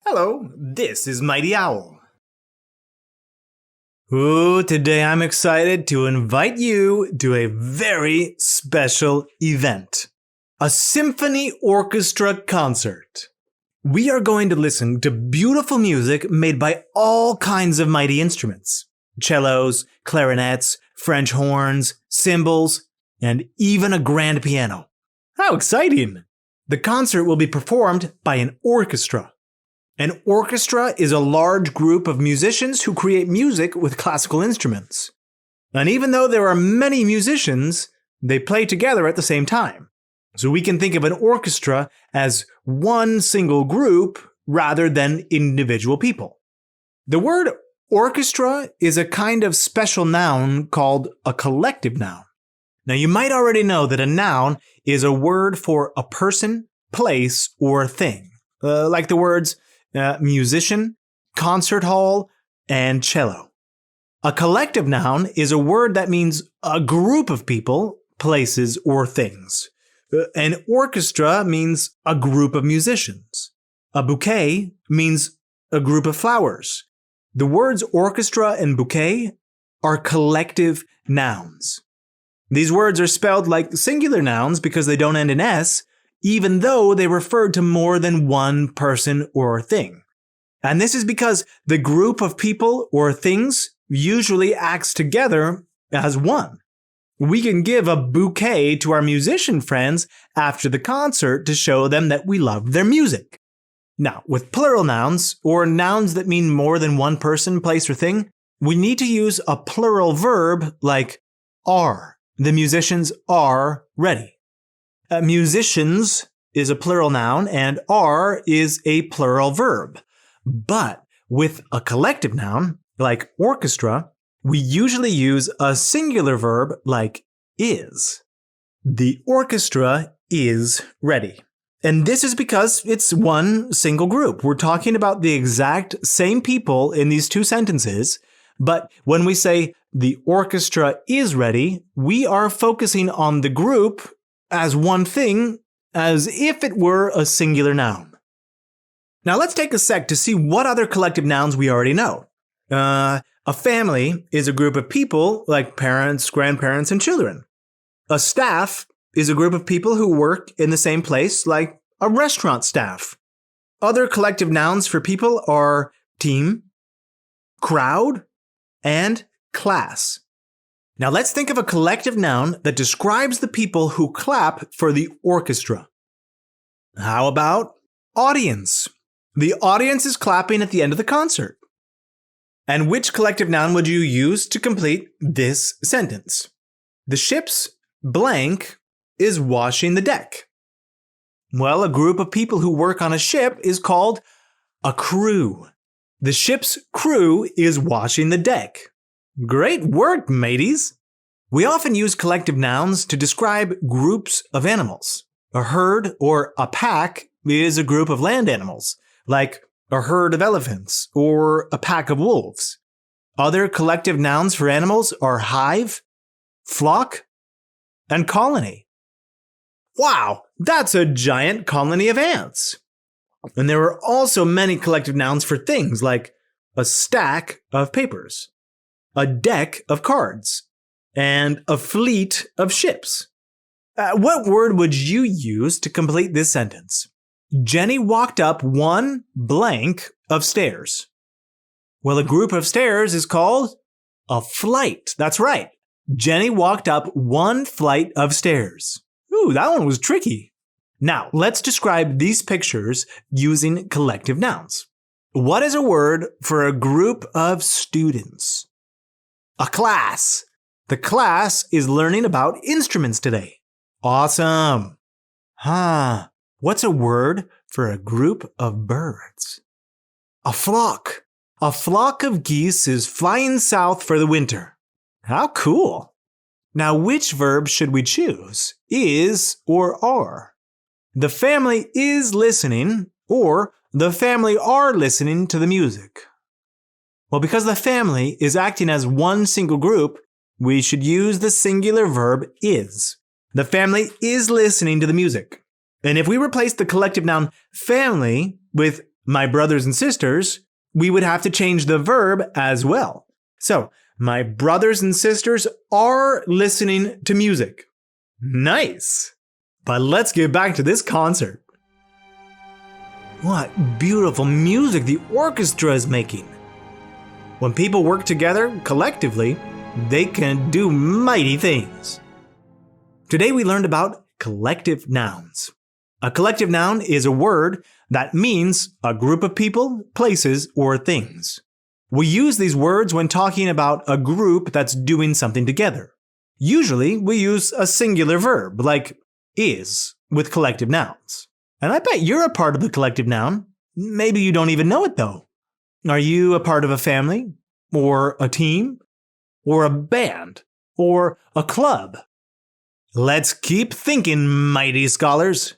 Hello, this is Mighty Owl. Ooh, today I'm excited to invite you to a very special event. A symphony orchestra concert. We are going to listen to beautiful music made by all kinds of mighty instruments. Cellos, clarinets, French horns, cymbals, and even a grand piano. How exciting! The concert will be performed by an orchestra. An orchestra is a large group of musicians who create music with classical instruments. And even though there are many musicians, they play together at the same time. So we can think of an orchestra as one single group rather than individual people. The word orchestra is a kind of special noun called a collective noun. Now you might already know that a noun is a word for a person, place, or thing. Like the words musician, concert hall, and cello. A collective noun is a word that means a group of people, places, or things. An orchestra means a group of musicians. A bouquet means a group of flowers. The words orchestra and bouquet are collective nouns. These words are spelled like singular nouns because they don't end in S, even though they refer to more than one person or thing. And this is because the group of people or things usually acts together as one. We can give a bouquet to our musician friends after the concert to show them that we love their music. Now, with plural nouns, or nouns that mean more than one person, place, or thing, we need to use a plural verb like are. The musicians are ready. Musicians is a plural noun and are is a plural verb. But with a collective noun, like orchestra, we usually use a singular verb like is. The orchestra is ready. And this is because it's one single group. We're talking about the exact same people in these two sentences, but when we say the orchestra is ready, we are focusing on the group as one thing, as if it were a singular noun. Now let's take a sec to see what other collective nouns we already know. A family is a group of people like parents, grandparents, and children. A staff is a group of people who work in the same place like a restaurant staff. Other collective nouns for people are team, crowd, and class. Now let's think of a collective noun that describes the people who clap for the orchestra. How about audience? The audience is clapping at the end of the concert. And which collective noun would you use to complete this sentence? The ship's blank is washing the deck. Well, a group of people who work on a ship is called a crew. The ship's crew is washing the deck. Great work, mateys! We often use collective nouns to describe groups of animals. A herd or a pack is a group of land animals, like a herd of elephants or a pack of wolves. Other collective nouns for animals are hive, flock, and colony. Wow, that's a giant colony of ants. And there are also many collective nouns for things like a stack of papers, a deck of cards, and a fleet of ships. What word would you use to complete this sentence? Jenny walked up one blank of stairs. Well, a group of stairs is called a flight. That's right. Jenny walked up one flight of stairs. Ooh, that one was tricky. Now, let's describe these pictures using collective nouns. What is a word for a group of students? A class. The class is learning about instruments today. Awesome. What's a word for a group of birds? A flock. A flock of geese is flying south for the winter. How cool. Now, which verb should we choose? Is or are? The family is listening, or the family are listening to the music. Well, because the family is acting as one single group, we should use the singular verb is. The family is listening to the music. And if we replace the collective noun family with my brothers and sisters, we would have to change the verb as well. So, my brothers and sisters are listening to music. Nice! But let's get back to this concert. What beautiful music the orchestra is making. When people work together collectively, they can do mighty things. Today we learned about collective nouns. A collective noun is a word that means a group of people, places, or things. We use these words when talking about a group that's doing something together. Usually we use a singular verb like is with collective nouns. And I bet you're a part of the collective noun. Maybe you don't even know it though. Are you a part of a family? Or a team? Or a band? Or a club? Let's keep thinking, mighty scholars.